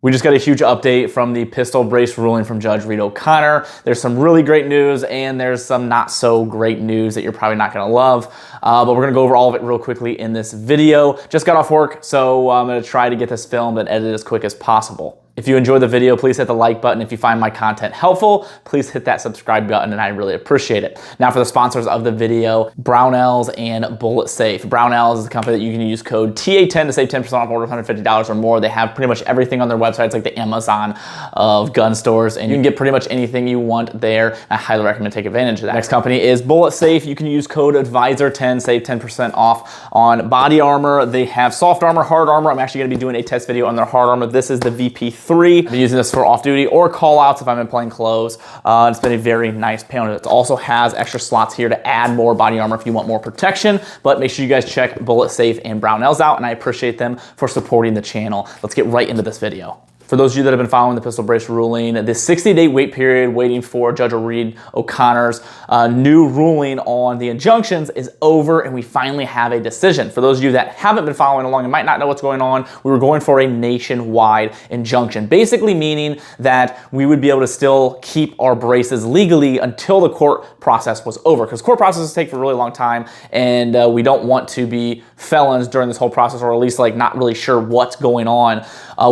We just got a huge update from the pistol brace ruling from Judge Reed O'Connor. There's some really great news and there's some not so great news that you're probably not gonna love, but we're gonna go over all of it real quickly in this video. Just got off work, so I'm gonna try to get this filmed and edited as quick as possible. If you enjoyed the video, please hit the like button. If you find my content helpful, please hit that subscribe button and I really appreciate it. Now for the sponsors of the video, Brownells and Bullet Safe. Brownells is a company that you can use code TA10 to save 10% off orders $150 or more. They have pretty much everything on their website. It's like the Amazon of gun stores and you can get pretty much anything you want there. I highly recommend take advantage of that. Next company is Bullet Safe. You can use code ADVISOR10, save 10% off on body armor. They have soft armor, hard armor. I'm actually gonna be doing a test video on their hard armor. This is the VP3. I've been using this for off-duty or call-outs if I'm in plain clothes. It's been a very nice panel. It also has extra slots here to add more body armor if you want more protection, but make sure you guys check Bullet Safe and Brownells out, and I appreciate them for supporting the channel. Let's get right into this video. For those of you that have been following the pistol brace ruling, this 60-day wait period waiting for Judge Reed O'Connor's new ruling on the injunctions is over and we finally have a decision. For those of you that haven't been following along and might not know what's going on, we were going for a nationwide injunction, basically meaning that we would be able to still keep our braces legally until the court process was over, because court processes take for a really long time and we don't want to be felons during this whole process, or at least like not really sure what's going on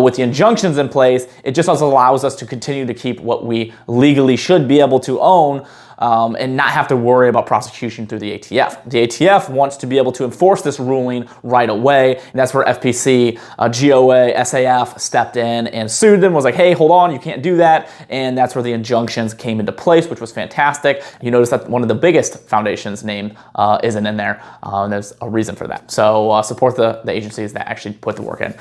with the injunctions in place. It just also allows us to continue to keep what we legally should be able to own and not have to worry about prosecution through the ATF. The ATF wants to be able to enforce this ruling right away, and that's where FPC, GOA, SAF stepped in and sued them, was like, hey, hold on, you can't do that, and that's where the injunctions came into place, which was fantastic. You notice that one of the biggest foundations name isn't in there, and there's a reason for that. So support the agencies that actually put the work in.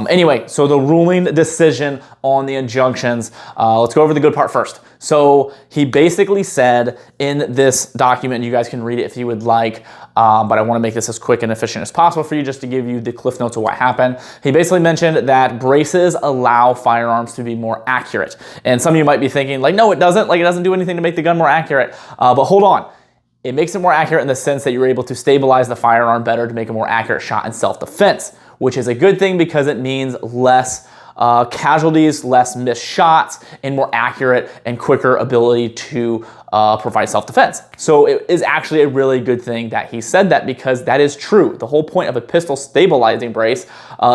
Anyway, so the ruling decision on the injunctions, let's go over the good part first. So he basically said in this document, you guys can read it if you would like, but I want to make this as quick and efficient as possible for you just to give you the cliff notes of what happened. He basically mentioned that braces allow firearms to be more accurate. And some of you might be thinking like, no, it doesn't. Like it doesn't do anything to make the gun more accurate. But hold on. It makes it more accurate in the sense that you're able to stabilize the firearm better to make a more accurate shot in self-defense, which is a good thing because it means less casualties, less missed shots, and more accurate and quicker ability to provide self-defense. So it is actually a really good thing that he said that, because that is true. The whole point of a pistol stabilizing brace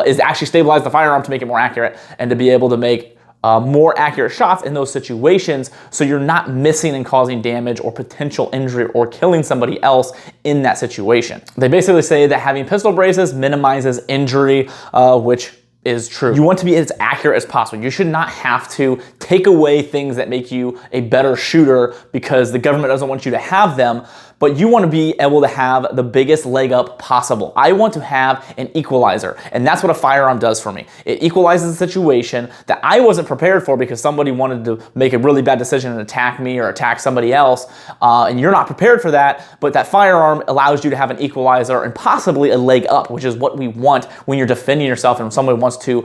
is to actually stabilize the firearm to make it more accurate and to be able to make more accurate shots in those situations, so you're not missing and causing damage or potential injury or killing somebody else in that situation. They basically say that having pistol braces minimizes injury, which is true. You want to be as accurate as possible. You should not have to take away things that make you a better shooter because the government doesn't want you to have them, but you want to be able to have the biggest leg up possible. I want to have an equalizer, and that's what a firearm does for me. It equalizes a situation that I wasn't prepared for because somebody wanted to make a really bad decision and attack me or attack somebody else, and you're not prepared for that, but that firearm allows you to have an equalizer and possibly a leg up, which is what we want when you're defending yourself and when somebody wants to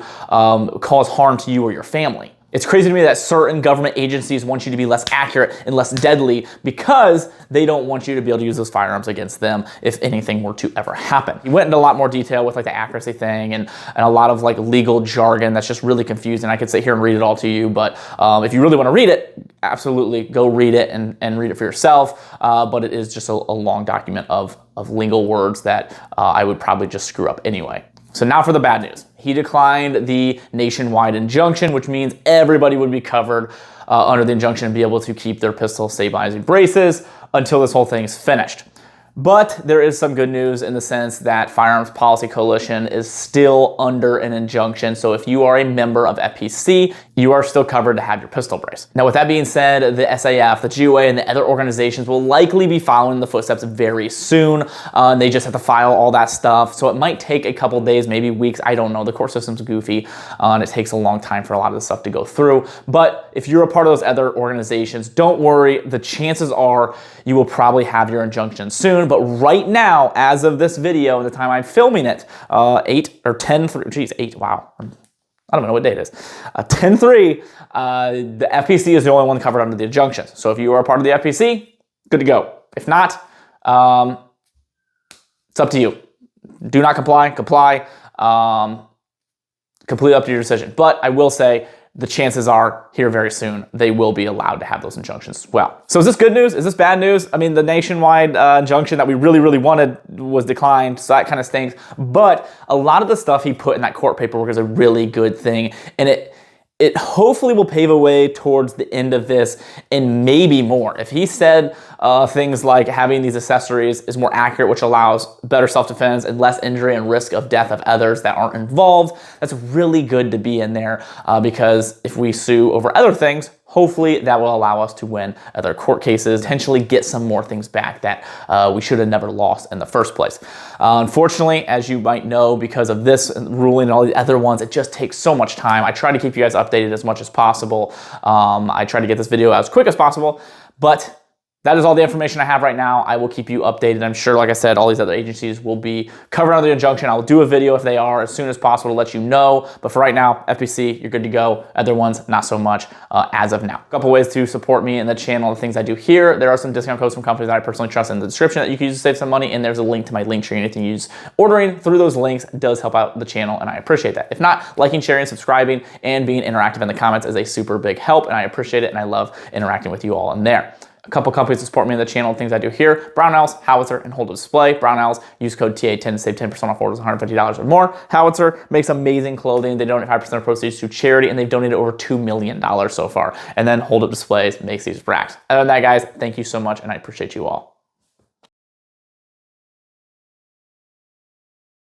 cause harm to you or your family. It's crazy to me that certain government agencies want you to be less accurate and less deadly because they don't want you to be able to use those firearms against them if anything were to ever happen. He went into a lot more detail with like the accuracy thing and a lot of like legal jargon that's just really confusing. I could sit here and read it all to you, but if you really want to read it, absolutely go read it and read it for yourself. But it is just a long document of legal words that I would probably just screw up anyway. So now for the bad news. He declined the nationwide injunction, which means everybody would be covered under the injunction and be able to keep their pistol stabilizing braces until this whole thing is finished. But there is some good news in the sense that Firearms Policy Coalition is still under an injunction. So if you are a member of FPC, you are still covered to have your pistol brace. Now, with that being said, the SAF, the GOA, and the other organizations will likely be following the footsteps very soon. They just have to file all that stuff. So it might take a couple days, maybe weeks. I don't know. The court system's goofy, and it takes a long time for a lot of the stuff to go through. But if you're a part of those other organizations, don't worry. The chances are you will probably have your injunction soon. But right now, as of this video, and the time I'm filming it, 8 or 10, geez, 8, wow. I don't know what day it is. 10-3, the FPC is the only one covered under the injunctions. So if you are a part of the FPC, good to go. If not, it's up to you. Do not comply, comply. completely up to your decision. But I will say, the chances are here very soon, they will be allowed to have those injunctions as well. So is this good news? Is this bad news? I mean, the nationwide injunction that we really wanted was declined, so that kind of stinks. But a lot of the stuff he put in that court paperwork is a really good thing, and it hopefully will pave a way towards the end of this and maybe more. If he said things like having these accessories is more accurate, which allows better self-defense and less injury and risk of death of others that aren't involved, that's really good to be in there because if we sue over other things, hopefully that will allow us to win other court cases, potentially get some more things back that we should have never lost in the first place. Unfortunately, as you might know, because of this ruling and all the other ones, it just takes so much time. I try to keep you guys updated as much as possible. I try to get this video as quick as possible, but that is all the information I have right now. I will keep you updated. I'm sure, like I said, all these other agencies will be covered under the injunction. I'll do a video if they are as soon as possible to let you know. But for right now, FPC, you're good to go. Other ones, not so much as of now. A couple ways to support me and the channel, the things I do here. There are some discount codes from companies that I personally trust in the description that you can use to save some money. And there's a link to my link tree. Anything you use ordering through those links does help out the channel, and I appreciate that. If not, liking, sharing, subscribing, and being interactive in the comments is a super big help, and I appreciate it, and I love interacting with you all in there. A couple companies that support me in the channel, things I do here: Brownells, Howitzer, and Hold Display. Brownells, use code TA10 to save 10% off orders $150 or more. Howitzer makes amazing clothing. They donate 5% of proceeds to charity, and they've donated over $2 million so far. And then Hold Up Displays makes these racks. Other than that, guys, thank you so much, and I appreciate you all.